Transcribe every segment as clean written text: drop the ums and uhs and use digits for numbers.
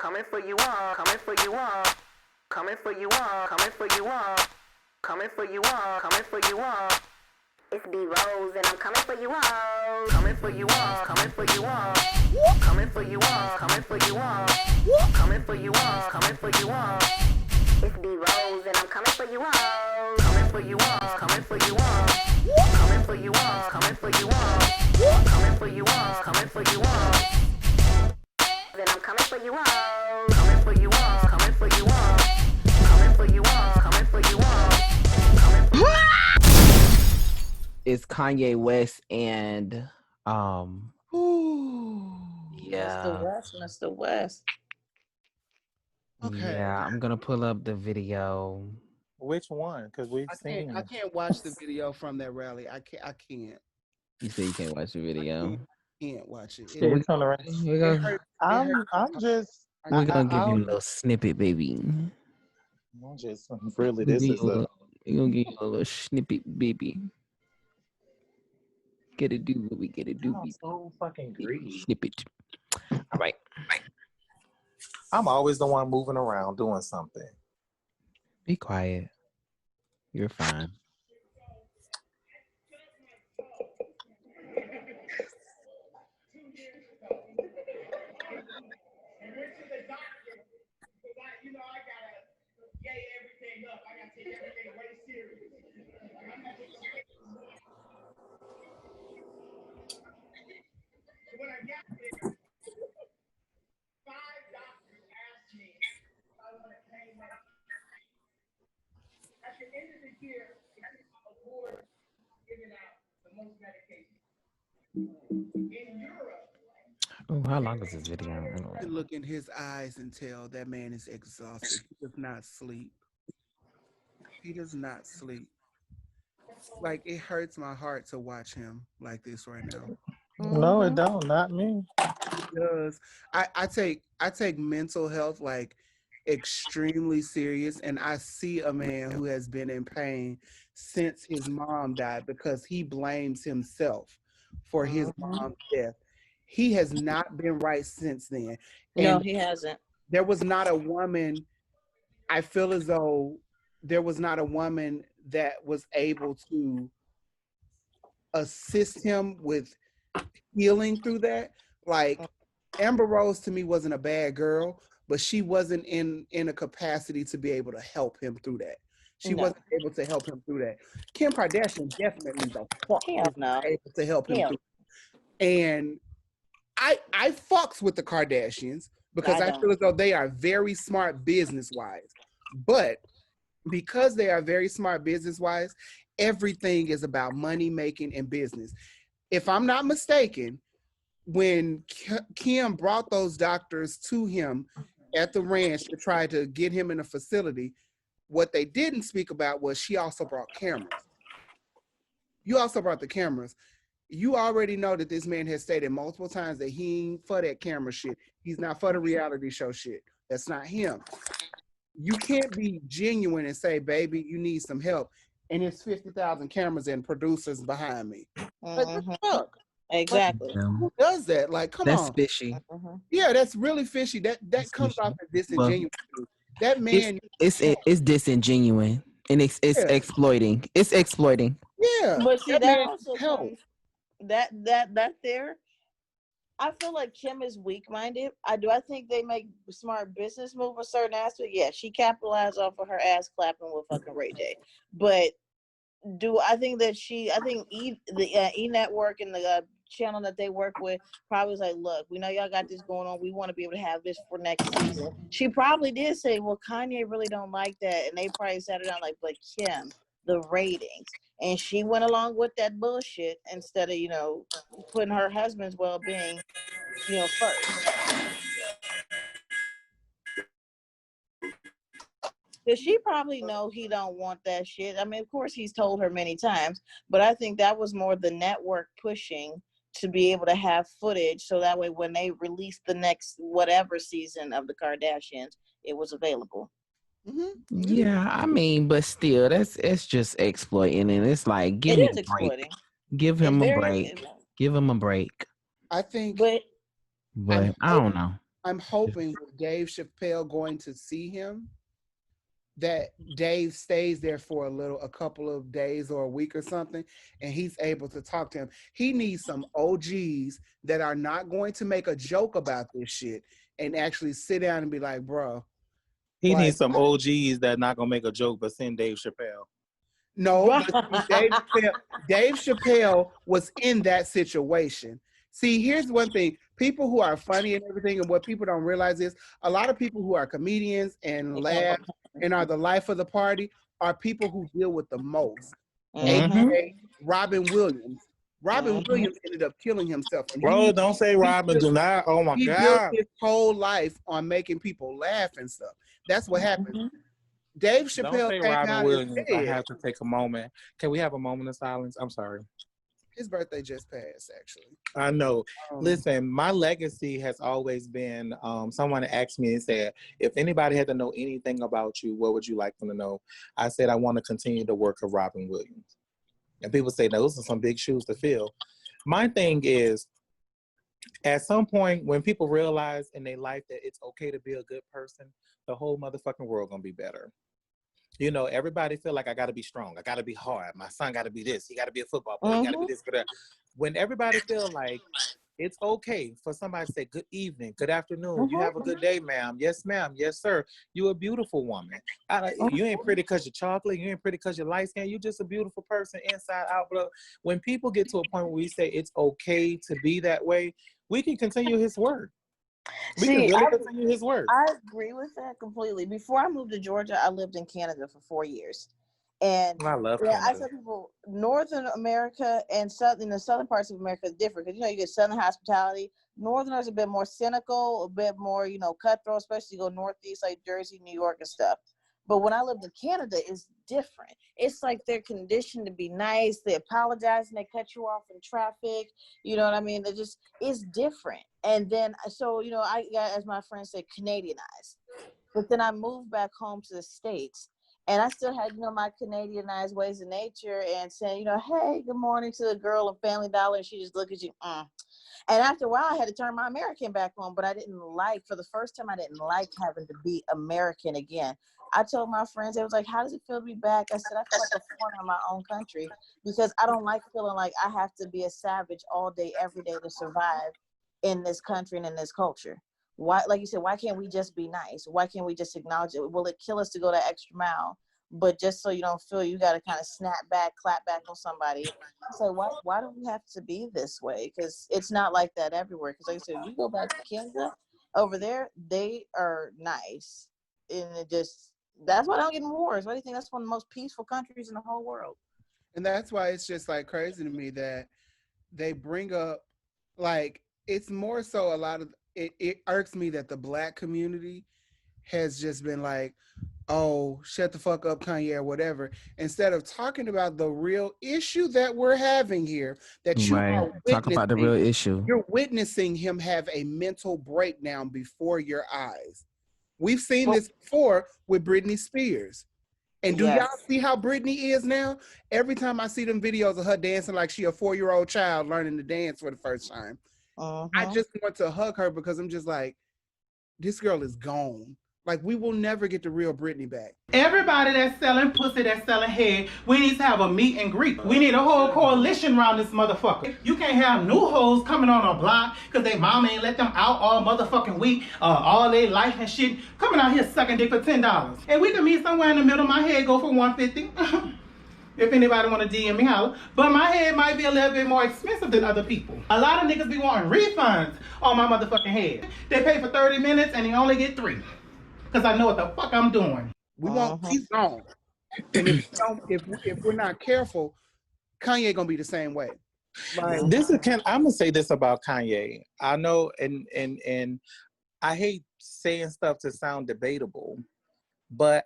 Coming for you all, coming for you all, coming for you all, coming for you all, coming for you all, coming for you all. It's B.rose and I'm coming for you all. Coming for you all, coming for you all. Coming for you all, coming for you all. Coming for you all, coming for you all. It's B.rose and I'm coming for you all. Coming for you all, coming for you all. Coming for you all, coming for you all. Coming for you all, coming for you all. Then I'm coming for you all. Coming for you all, coming for you all. Coming for you all, coming for you all. It's Kanye West and Mr. West, Mr. West. Okay. Yeah, I'm gonna pull up the video. Which one? Because we've seen. I can't watch the video from that rally. I can't. You say you can't watch the video. Can't watch it. Yeah, it's on the right. We're gonna give you a little snippet, baby. I'm just really. This is we're gonna give you a little snippet, baby. Gotta do what we gotta do. I'm so fucking greedy. Snippet. All right. I'm always the one moving around doing something. Be quiet. You're fine. When I got there, 5 doctors asked me if I want to claim my. At the end of the year, it's award giving out the most medication. In Europe. Oh, how long is this video? You can look in his eyes and tell that man is exhausted. He does not sleep. He does not sleep. Like, it hurts my heart to watch him like this right now. No, it don't. Not me. Because I take mental health like extremely serious, and I see a man who has been in pain since his mom died because he blames himself for his mom's death. He has not been right since then. No, he hasn't. There was not a woman. I feel as though there was not a woman that was able to assist him with healing through that. Like, B.rose to me wasn't a bad girl, but she wasn't in a capacity to be able to help him through that. She wasn't able to help him through that. Kim Kardashian definitely the fuck was not able to help him through that. And I fucks with the Kardashians because I feel as though they are very smart business-wise. But because they are very smart business-wise, everything is about money making and business. If I'm not mistaken, when Kim brought those doctors to him at the ranch to try to get him in a facility, what they didn't speak about was she also brought cameras. You also brought the cameras. You already know that this man has stated multiple times that he ain't for that camera shit. He's not for the reality show shit. That's not him. You can't be genuine and say, baby, you need some help. And it's 50,000 cameras and producers behind me. Like, what the fuck? Exactly. Like, who does that? Like, come on. That's fishy. Yeah, that's really fishy. That comes off as disingenuous. That man, it's disingenuous and it's exploiting. It's exploiting. Yeah, but see that also comes, that there. I feel like Kim is weak-minded. I think they make smart business move a certain aspect. Yeah, she capitalized off of her ass clapping with fucking Ray J. But I think the E Network and the channel that they work with probably was like, look, we know y'all got this going on. We want to be able to have this for next season. She probably did say, well, Kanye really don't like that. And they probably sat it down like, but Kim, the ratings. And she went along with that bullshit instead of, putting her husband's well-being, first. Because she probably know he don't want that shit. I mean, of course, he's told her many times, but I think that was more the network pushing to be able to have footage so that way when they release the next whatever season of the Kardashians, it was available. Yeah, I mean, but still, it's just exploiting, and it's like, give him a break. Give him a break. Give him a break. I think, but I don't know. I'm hoping with Dave Chappelle going to see him, that Dave stays there for a couple of days or a week or something, and he's able to talk to him. He needs some OGs that are not going to make a joke about this shit and actually sit down and be like, bro. He Like, needs some OGs that not gonna make a joke, but send Dave Chappelle. no, but Dave Chappelle was in that situation. See, here's one thing. People who are funny and everything, and what people don't realize is a lot of people who are comedians and laugh and are the life of the party are people who deal with the most. AKA Robin Williams. Robin Williams ended up killing himself. And Bro, don't say Robin. Do not. Oh my he God. built his whole life on making people laugh and stuff. That's what happened. Dave Chappelle Don't say came Robin out Williams. and I said, have to take a moment. Can we have a moment of silence? I'm sorry. his birthday just passed, actually. I know. Listen, my legacy has always been, someone asked me and said, if anybody had to know anything about you, what would you like them to know? I said, I want to continue the work of Robin Williams. And people say, those are some big shoes to fill. My thing is, at some point, when people realize in their life that it's okay to be a good person, the whole motherfucking world gonna be better. You know, everybody feel like I gotta be strong. I gotta be hard. My son gotta be this. He gotta be a football player. He gotta be this, that. When everybody feel like it's okay for somebody to say, good evening, good afternoon. You have a good day, ma'am. Yes, ma'am. Yes, sir. You a beautiful woman. You ain't pretty because you're chocolate. You ain't pretty because you're light skinned. You just a beautiful person inside out. But when people get to a point where we say it's okay to be that way, we can continue his work. We can really continue his work. I agree with that completely. Before I moved to Georgia, I lived in Canada for 4 years. And I love Canada. I tell people, Northern America and the southern parts of America is different because, you get Southern hospitality. Northerners are a bit more cynical, a bit more, cutthroat, especially go northeast like Jersey, New York and stuff. But when I lived in Canada, it's different. It's like they're conditioned to be nice. They apologize and they cut you off in traffic. You know what I mean? It's different. And then, so, I got, as my friend said, Canadianized. But then I moved back home to the States. And I still had, my Canadianized ways of nature and saying, hey, good morning to the girl of Family Dollar. And she just look at you. And after a while, I had to turn my American back on. But for the first time, I didn't like having to be American again. I told my friends, it was like, how does it feel to be back? I said, I feel like a foreigner in my own country because I don't like feeling like I have to be a savage all day, every day to survive in this country and in this culture. Why, like you said, why can't we just be nice? Why can't we just acknowledge it? Will it kill us to go that extra mile? But just so you don't feel you got to kind of snap back, clap back on somebody. So why do we have to be this way? Because it's not like that everywhere. Because like I said, you go back to Canada, over there, they are nice. And that's why I don't get in wars. Why do you think that's one of the most peaceful countries in the whole world? And that's why it's just like crazy to me that they bring up, like, it's more so a lot of it irks me that the Black community has just been like, oh, shut the fuck up, Kanye, or whatever, instead of talking about the real issue that we're having here, that you are witnessing. Talk about the real issue. You're witnessing him have a mental breakdown before your eyes. We've seen this before with Britney Spears. And do y'all see how Britney is now? Every time I see them videos of her dancing like she a 4-year-old child learning to dance for the first time, I just want to hug her because I'm just like, this girl is gone. Like, we will never get the real Britney back. Everybody that's selling pussy, that's selling head, we need to have a meet and greet. We need a whole coalition around this motherfucker. You can't have new hoes coming on a block because they mama ain't let them out all motherfucking week, all their life and shit, coming out here sucking dick for $10. And we can meet somewhere in the middle. My head go for $150. If anybody want to DM me, holler. But my head might be a little bit more expensive than other people. A lot of niggas be wanting refunds on my motherfucking head. They pay for 30 minutes and they only get 3. Because I know what the fuck I'm doing. We won't keep on. And if we're not careful, Kanye gonna be the same way. Like, I'm gonna say this about Kanye. I know, and I hate saying stuff to sound debatable, but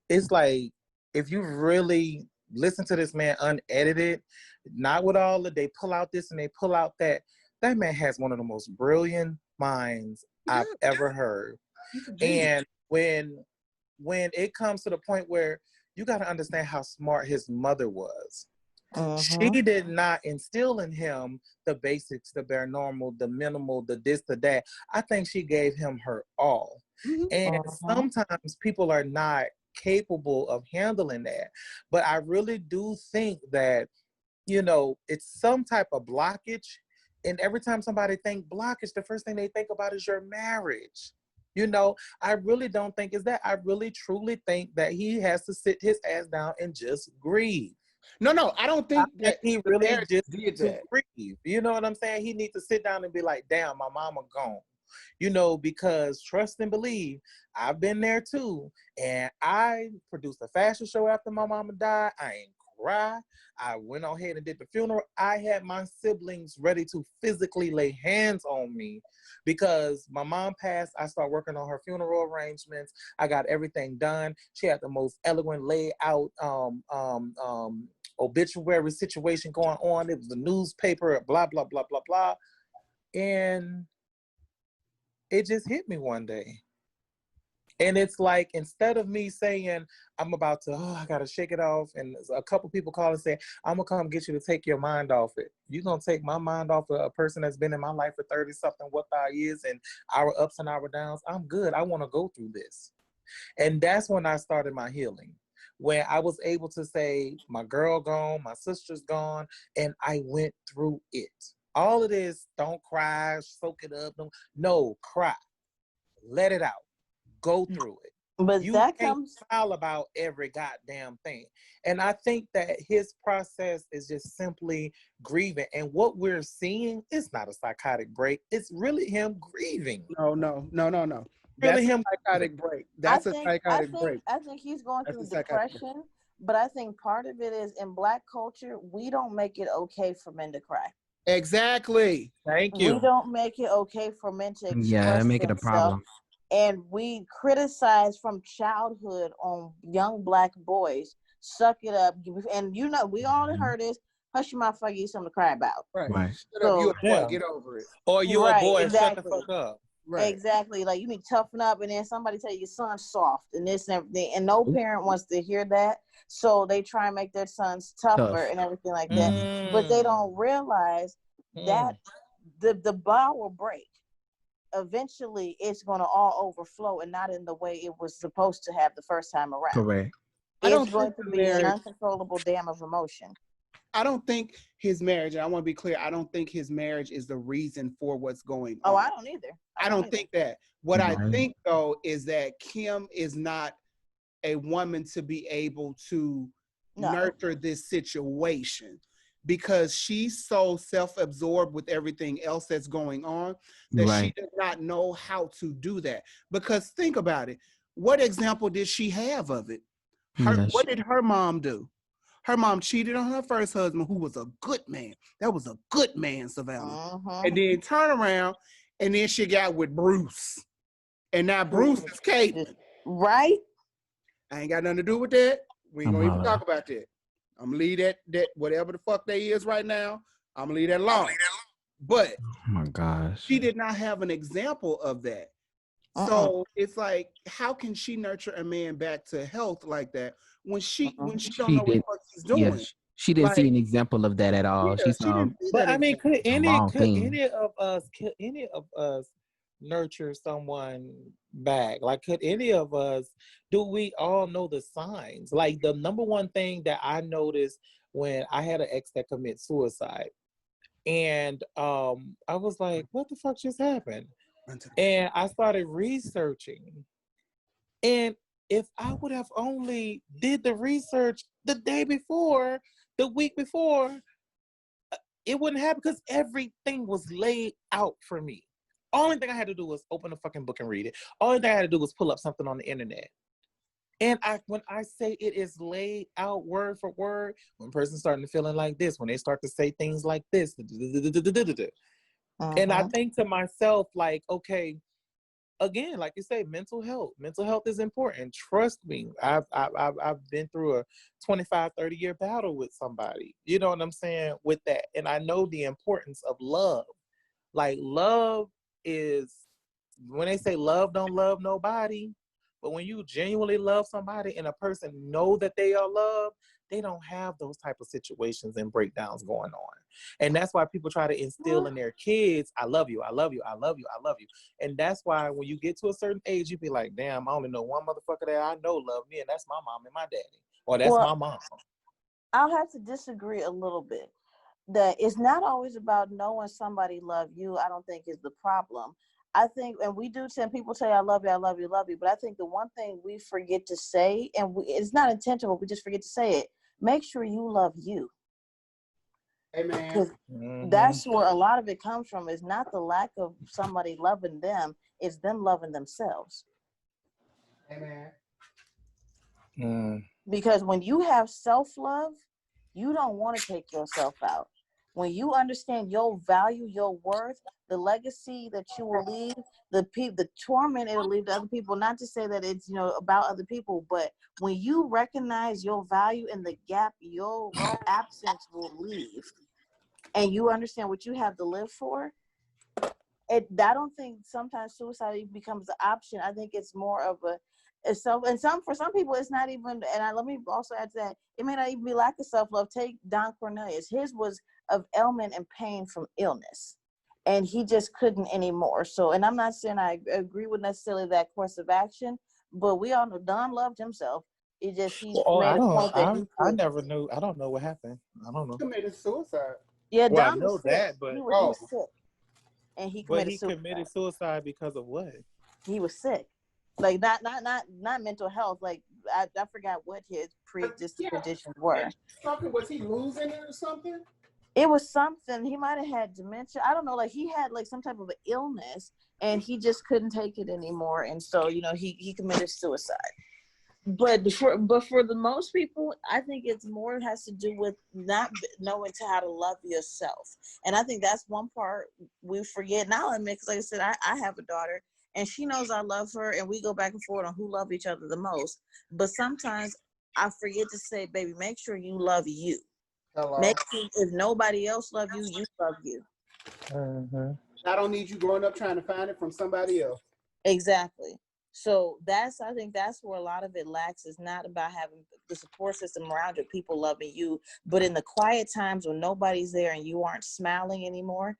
it's like, if you really listen to this man unedited, not with all they pull out this and they pull out that man has one of the most brilliant minds I've ever heard. And when it comes to the point where you got to understand how smart his mother was, She did not instill in him the basics, the bare normal, the minimal, the this, the that. I think she gave him her all. And sometimes people are not capable of handling that. But I really do think that, you know, it's some type of blockage. And every time somebody think blockage, the first thing they think about is your marriage. You know, I really don't think it's that. I really truly think that he has to sit his ass down and just grieve. No, I don't think that he really just did to that. grieve. You know what I'm saying? He needs to sit down and be like, damn, my mama gone. You know, because trust and believe, I've been there too. And I produced a fashion show after my mama died. I ain't cry. I went on ahead and did the funeral. I had my siblings ready to physically lay hands on me because my mom passed. I started working on her funeral arrangements. I got everything done. She had the most eloquent laid out obituary situation going on. It was the newspaper, blah, blah, blah, blah, blah. And it just hit me one day. And it's like, instead of me saying, I'm about to, I got to shake it off. And a couple people call and say, I'm going to come get you to take your mind off it. You're going to take my mind off of a person that's been in my life for 30 something, what 5 years, and our ups and our downs. I'm good. I want to go through this. And that's when I started my healing. When I was able to say, my girl gone, my sister's gone, and I went through it. All of this, don't cry, soak it up. No, cry. Let it out. Go through it. But you that can't comes smile about every goddamn thing. And I think that his process is just simply grieving. And what we're seeing is not a psychotic break. It's really him grieving. No. Really That's him a psychotic break. That's a psychotic break. I think he's going through depression, but I think part of it is in Black culture, we don't make it okay for men to cry. Exactly. Thank you. We don't make it okay for men to express make it a problem. And we criticize from childhood on young Black boys. Suck it up. And you know, we all heard this. Hush your mouth if I give you something to cry about. Right. Shut up, you a boy, get over it. Or you a boy, shut the fuck up. Right. Exactly. Like, you need to toughen up, and then somebody tell you your son's soft and this and everything. And no parent wants to hear that. So they try and make their sons tougher and everything like that. But they don't realize that the bar will break. Eventually it's going to all overflow and not in the way it was supposed to have the first time around. Correct. It's going to be an uncontrollable dam of emotion. I don't think his marriage, and I want to be clear, I don't think his marriage is the reason for what's going on. Oh, I don't either. I don't think that. What I think, though, is that Kim is not a woman to be able to nurture this situation, because she's so self-absorbed with everything else that's going on that she does not know how to do that. Because think about it. What example did she have of it? What did her mom do? Her mom cheated on her first husband, who was a good man. That was a good man, Savannah. And then turn around, and then she got with Bruce. And now Bruce is Caitlyn. Right? I ain't got nothing to do with that. We ain't gonna even talk about that. I'm gonna leave that whatever the fuck they is right now, I'm gonna leave that alone. But oh my gosh, she did not have an example of that. So it's like, how can she nurture a man back to health like that when she don't know what she's doing? Yeah, she didn't see an example of that at all. Yeah, but I mean, could any of us nurture someone back? Like, could any of us, do we all know the signs? Like, the number one thing that I noticed when I had an ex that committed suicide, and I was like, what the fuck just happened? And I started researching, and if I would have only did the research the day before, the week before, it wouldn't happen, because everything was laid out for me. Only thing I had to do was open a fucking book and read it. Only thing I had to do was pull up something on the internet. And when I say it is laid out word for word, when a person's starting to feeling like this, when they start to say things like this, and I think to myself, like, okay, again, like you say, mental health is important. Trust me, I've been through a 25, 30-year battle with somebody, you know what I'm saying, with that. And I know the importance of love. Like, love is, when they say love don't love nobody, But when you genuinely love somebody and a person know that they are loved, they don't have those type of situations and breakdowns going on. And that's why people try to instill in their kids, I love you, I love you, I love you, I love you. And that's why when you get to a certain age, you be like, damn, I only know one motherfucker that I know love me, and that's my mom and my daddy. Or that's my mom. I'll have to disagree a little bit. That it's not always about knowing somebody love you, I don't think is the problem. I think, and we do tend, people say, I love you, I love you, love you. But I think the one thing we forget to say, and it's not intentional, we just forget to say it, make sure you love you. Amen. That's where a lot of it comes from. It's not the lack of somebody loving them, it's them loving themselves. Amen. Because when you have self-love, you don't want to take yourself out. When you understand your value, your worth, the legacy that you will leave, the torment it'll leave to other people, not to say that it's, about other people, but when you recognize your value and the gap your absence will leave, and you understand what you have to live for, I don't think sometimes suicide becomes an option. I think it's more of for some people it's not even, and let me also add to that, it may not even be lack of self-love. Take Don Cornelius. His was of ailment and pain from illness, and he just couldn't anymore. So, and I'm not saying I agree with necessarily that course of action, but we all know Don loved himself. It just, he made a point that he I never knew. I don't know what happened. I don't know. He committed suicide. Yeah, well, Don I know was sick. that, but he was sick, and he committed suicide. Committed suicide because of what? He was sick. Like not mental health. Like I forgot what his pre-existing conditions were. Something, was he losing it or something? It was something. He might have had dementia. I don't know. Like he had like some type of illness, and he just couldn't take it anymore. And so he committed suicide. But for the most people, I think it's more has to do with not knowing how to love yourself. And I think that's one part we forget. And I'll admit, because like I said, I have a daughter, and she knows I love her, and we go back and forth on who love each other the most. But sometimes I forget to say, baby, make sure you love you. Hello. Make sure if nobody else love you, you love you. I don't need you growing up trying to find it from somebody else. Exactly. So I think that's where a lot of it lacks. Is not about having the support system around you, people loving you, but in the quiet times when nobody's there and you aren't smiling anymore,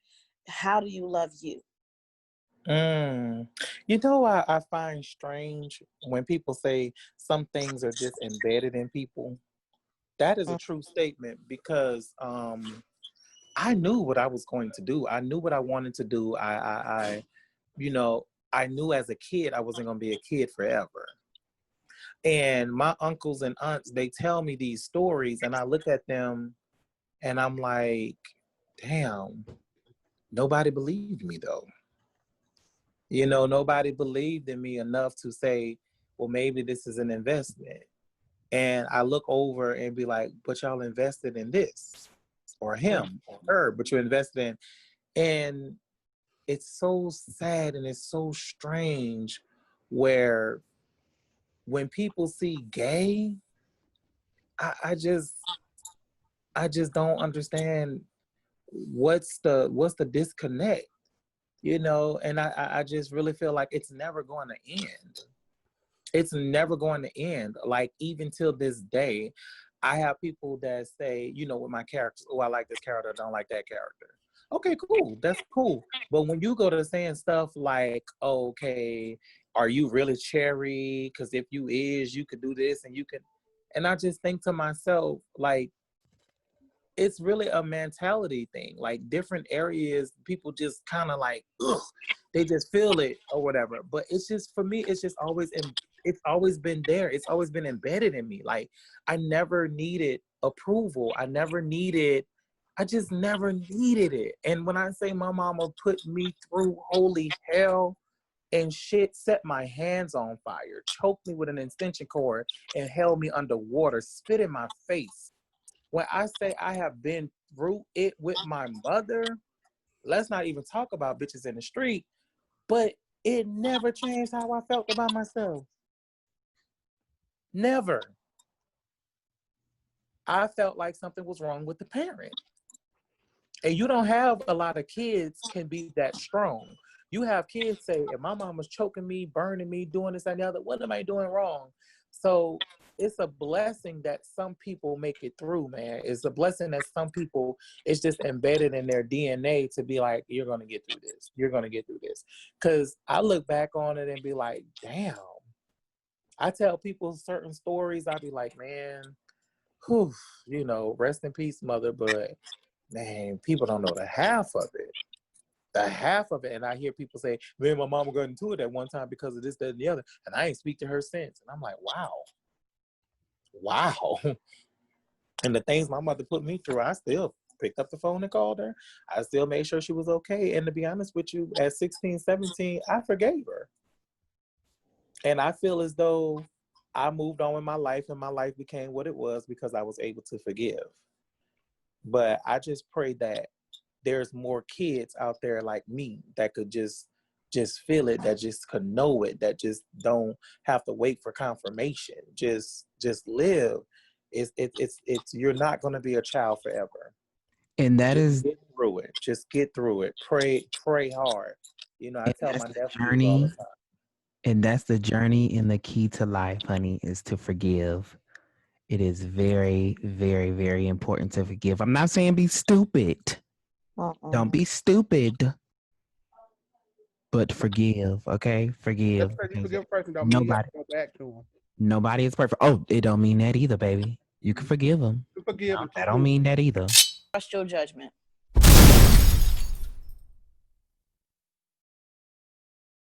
how do you love you? I find strange when people say some things are just embedded in people. That is a true statement, because I knew what I was going to do. I knew what I wanted to do. I knew as a kid I wasn't going to be a kid forever. And my uncles and aunts, they tell me these stories, and I look at them and I'm like, damn, nobody believed me though. Nobody believed in me enough to say, well, maybe this is an investment. And I look over and be like, but y'all invested in this, or him, or her, but you invested in. And it's so sad and it's so strange where when people see gay, I just don't understand what's the disconnect, and I just really feel like it's never going to end. It's never going to end. Like, even till this day, I have people that say, with my characters, oh, I like this character, I don't like that character. Okay, cool. That's cool. But when you go to saying stuff like, okay, are you really Cherry? Because if you is, you could do this and you can. And I just think to myself, like, it's really a mentality thing. Like, different areas, people just kind of like, ugh, they just feel it or whatever. But it's just, for me, it's just it's always been there. It's always been embedded in me. Like, I never needed approval. I just never needed it. And when I say my mama put me through holy hell and shit, set my hands on fire, choked me with an extension cord and held me underwater, spit in my face. When I say I have been through it with my mother, let's not even talk about bitches in the street, but it never changed how I felt about myself. Never. I felt like something was wrong with the parent. And you don't have a lot of kids can be that strong. You have kids say, if my mom was choking me, burning me, doing this and the other, what am I doing wrong? So it's a blessing that some people make it through, man. It's a blessing that some people, it's just embedded in their DNA to be like, you're going to get through this. You're going to get through this. Because I look back on it and be like, damn. I tell people certain stories. I be like, man, whew, you know, rest in peace, mother. But, man, people don't know the half of it. The half of it. And I hear people say, man, my mama got into it at one time because of this, that, and the other. And I ain't speak to her since. And I'm like, wow. And the things my mother put me through, I still picked up the phone and called her. I still made sure she was okay. And to be honest with you, at 16, 17, I forgave her. And I feel as though I moved on in my life and my life became what it was because I was able to forgive. But I just pray that there's more kids out there like me that could just feel it, that just could know it, that just don't have to wait for confirmation. Just live. It's you're not going to be a child forever. And that just get through it. Just get through it. Pray hard. You know, I tell my nephews all the time. And that's the journey and the key to life, honey, is to forgive. It is very, very, very important to forgive. I'm not saying be stupid. Don't be stupid. But forgive, okay? Forgive. You forgive a person, don't mean you have to go back to them. Nobody is perfect. Oh, it don't mean that either, baby. You can forgive them. Forgive that don't mean that either. Trust your judgment.